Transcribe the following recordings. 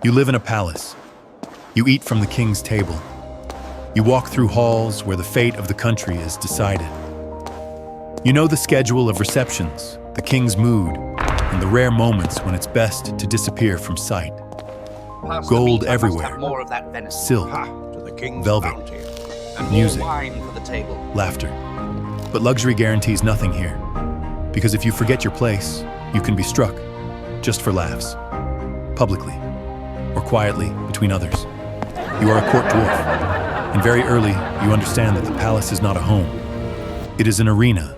You live in a palace. You eat from the king's table. You walk through halls where the fate of the country is decided. You know the schedule of receptions, the king's mood, and the rare moments when it's best to disappear from sight. Gold everywhere, silk, velvet, music, laughter. But luxury guarantees nothing here. Because if you forget your place, you can be struck, just for laughs, publicly, or quietly between others. You are a court dwarf, and very early you understand that the palace is not a home. It is an arena,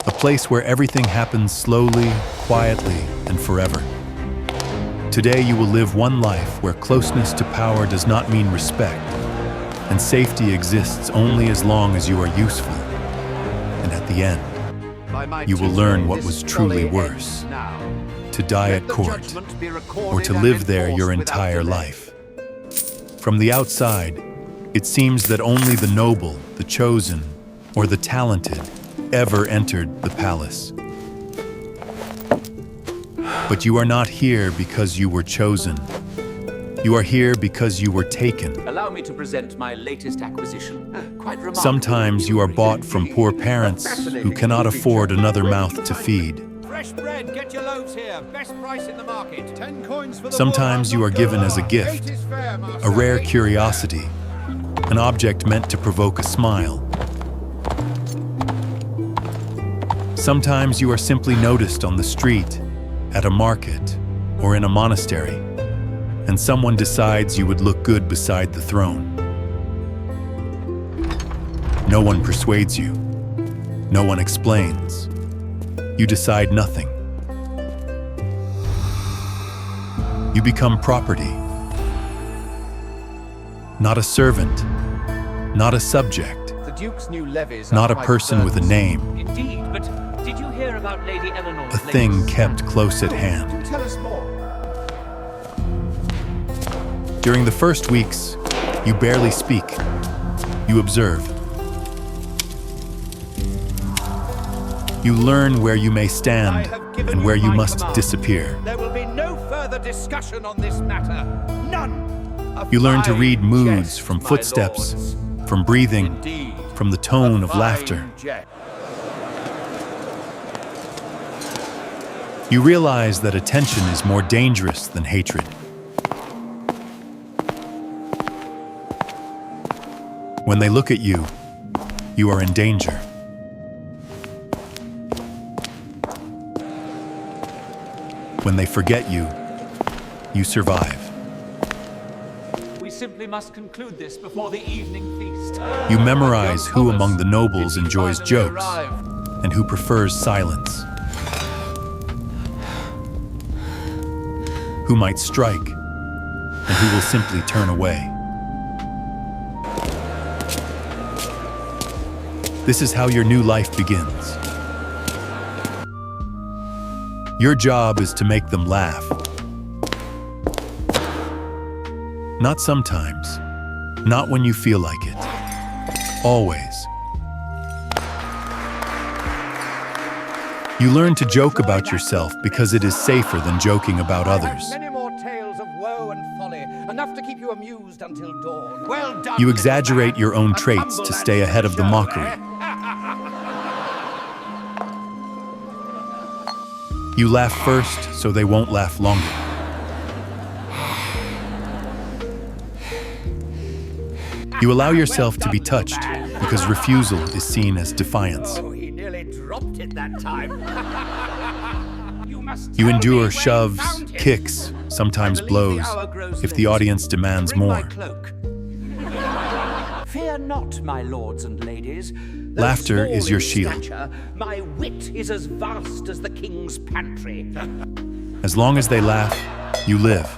a place where everything happens slowly, quietly, and forever. Today you will live one life where closeness to power does not mean respect, and safety exists only as long as you are useful. And at the end, you will learn what was truly worse: to die at court, or to live there your entire life. From the outside, it seems that only the noble, the chosen, or the talented ever entered the palace. But you are not here because you were chosen. You are here because you were taken. Allow me to present my latest acquisition. Quite remarkable. Sometimes you are bought from poor parents who cannot afford another mouth to feed. Fresh bread, get your loaves here. Best price in the market. 10 coins for the Sometimes you are given as a gift, a rare curiosity, an object meant to provoke a smile. Sometimes you are simply noticed on the street, at a market, or in a monastery, and someone decides you would look good beside the throne. No one persuades you. No one explains. You decide nothing. You become property. Not a servant, not a subject, The Duke's new levies not are a quite person with a burdensome. name, Indeed, but did you hear about Lady Eleanor's a thing kept close at hand. Tell us more. During the first weeks, you barely speak. You observe. You learn where you may stand and where you must disappear. There will be no further discussion on this matter. None. A You learn to fine read moods jest, from my footsteps, lords. from breathing, Indeed. from the tone A of fine laughter. jest. You realize that attention is more dangerous than hatred. When they look at you, you are in danger. When they forget you, you survive. We simply must conclude this before the evening feast. You memorize who among the nobles If he enjoys finally jokes arrived. and who prefers silence. Who might strike and who will simply turn away. This is how your new life begins. Your job is to make them laugh. Not sometimes, not when you feel like it. Always. You learn to joke about yourself because it is safer than joking about I others. have many more tales of woe and folly, enough to keep you amused until dawn. Well done. You little exaggerate man. your own A traits tumble to and stay ahead of the show, mockery. eh? You laugh first, so they won't laugh longer. You allow yourself to be touched because refusal is seen as defiance. Oh, he nearly dropped it that time. must You tell me endure where you shoves, found him. kicks, sometimes I believe blows, the hour grows if the late. audience demands Bring my more. cloak. Fear not, my lords and ladies. Though Laughter small is your in shield. stature, my wit is as vast as the king's pantry. As long as they laugh, you live.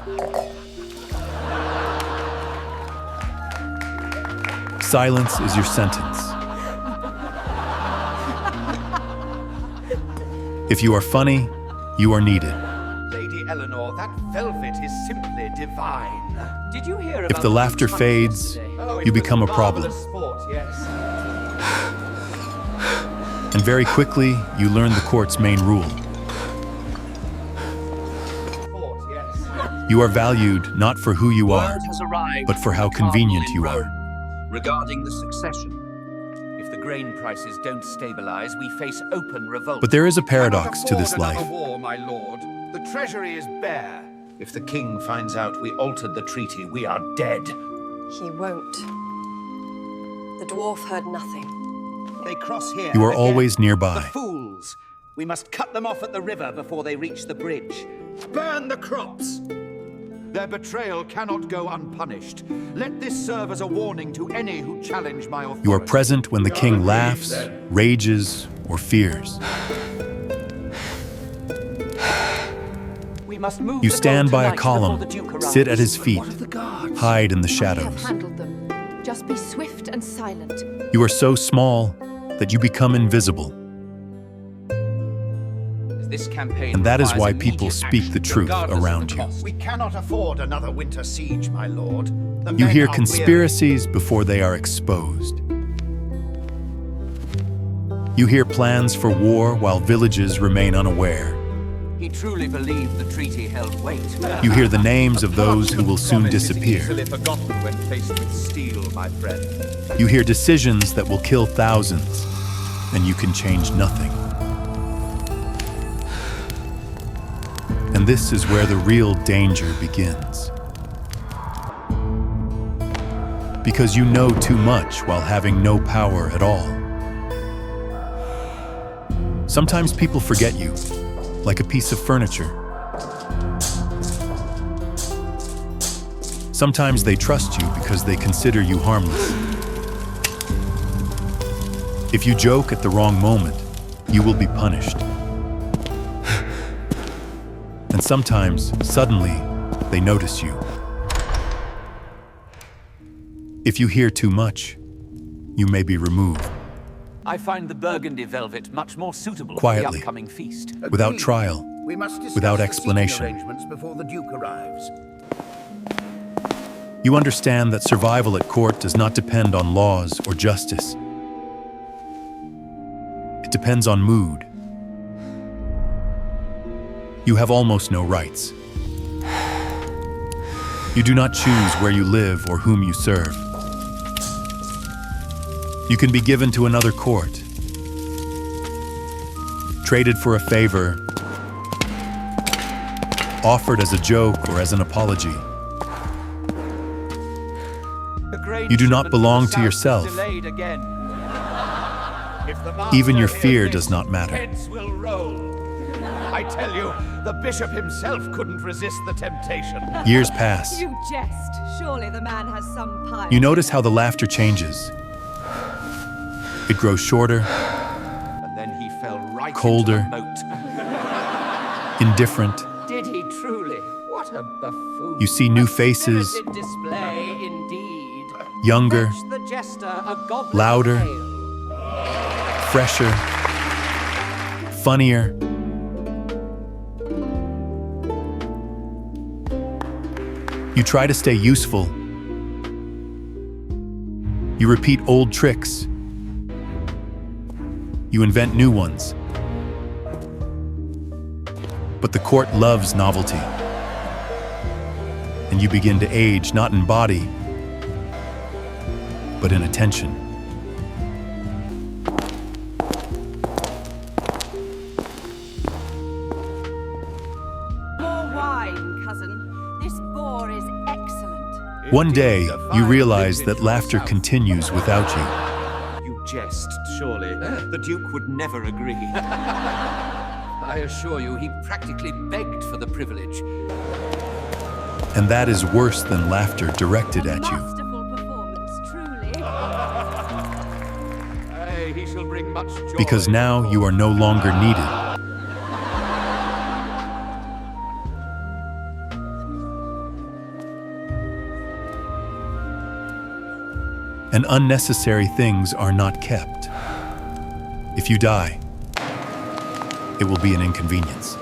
Silence is your sentence. If you are funny, you are needed. Lady Eleanor, that velvet is simply divine. Did you hear If about the laughter king's fades, today? Oh, it you was become a problem. marvelous sport, yes. And very quickly, you learn the court's main rule. Sport, yes. You are valued not for who you are, Word has arrived but for how from the convenient cardinal you in are. Rome regarding the succession. If the grain prices don't stabilize, we face open revolt. But there is a Cannot paradox to afford this life. another war, my lord. The treasury is bare. If the king finds out we altered the treaty, we are dead. He won't. The dwarf heard nothing. They cross here. You are again. always nearby. The fools. We must cut them off at the river before they reach the bridge. Burn the crops. Their betrayal cannot go unpunished. Let this serve as a warning to any who challenge my authority. You are present when the king laughs, rages, or fears. We must move You the stand boat by a tonight column, before the Duke arrives. sit at his feet, What of the guards? hide in the I have shadows. handled them. Just be swift and silent. You are so small that you become invisible. This campaign And that is requires why immediate people speak action, the truth regardless of around the you. cost. We cannot afford another winter siege, my lord. The You men hear are conspiracies before they are exposed. You hear plans for war while villages remain unaware. He truly believed the treaty held weight. You hear the names of those who will soon Promise is disappear. easily forgotten when faced with steel, my friend. You hear decisions that will kill thousands, and you can change nothing. And this is where the real danger begins. Because you know too much while having no power at all. Sometimes people forget you, like a piece of furniture. Sometimes they trust you because they consider you harmless. If you joke at the wrong moment, you will be punished. And sometimes, suddenly, they notice you. If you hear too much, you may be removed, I find the burgundy velvet much more suitable for Quietly. the upcoming feast. without Agreed. trial, We must discuss without the explanation. seating arrangements before the Duke arrives. You understand that survival at court does not depend on laws or justice. It depends on mood. You have almost no rights. You do not choose where you live or whom you serve. You can be given to another court, traded for a favor, offered as a joke or as an apology. The grain You do not shipment belong from the to south yourself. is delayed again. If the Even your master fear hears does this, not matter. Heads will roll. I tell you, the bishop himself couldn't resist the temptation. Years pass. You jest. Surely the man has some piety. You notice how the laughter changes. It grows shorter, And then he fell right Colder. into the moat. indifferent. Did he truly? What a buffoon. You see new faces, Spirited display indeed. younger, Fetch the jester a goblet Louder. of ale. fresher, funnier. You try to stay useful. You repeat old tricks. You invent new ones. But the court loves novelty. And you begin to age not in body, but in attention. More wine, cousin. This boar is excellent. One day, Indeed, a you fine realize vintage that laughter from the south. continues without you. You jest, surely. The Duke would never agree. I assure you, he practically begged for the privilege. And that is worse than laughter directed A at you. masterful performance, truly. Hey, he shall bring much joy. Because now you are no longer needed. And unnecessary things are not kept. If you die, it will be an inconvenience.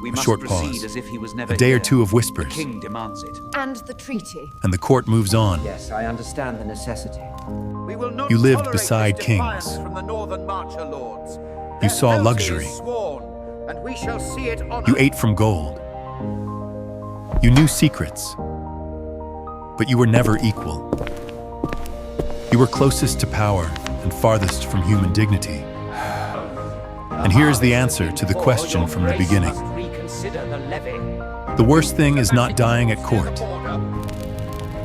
We A must short proceed pause. as if he was never A day or here. two of The whispers, king demands it. And the treaty. and the court moves on. Yes, I understand the necessity. We will not You lived tolerate beside this defiance kings. from the northern marcher lords. You Their saw fealty luxury. is sworn, and we shall see it honored. You ate from gold. You knew secrets, but you were never equal. You were closest to power and farthest from human dignity. And here's the answer to the question from the beginning. The worst thing is not dying at court.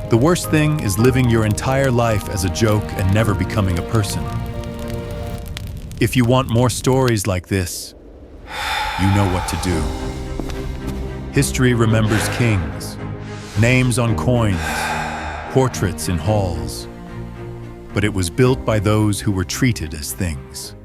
The worst thing is living your entire life as a joke and never becoming a person. If you want more stories like this, you know what to do. History remembers kings, names on coins, portraits in halls. But it was built by those who were treated as things.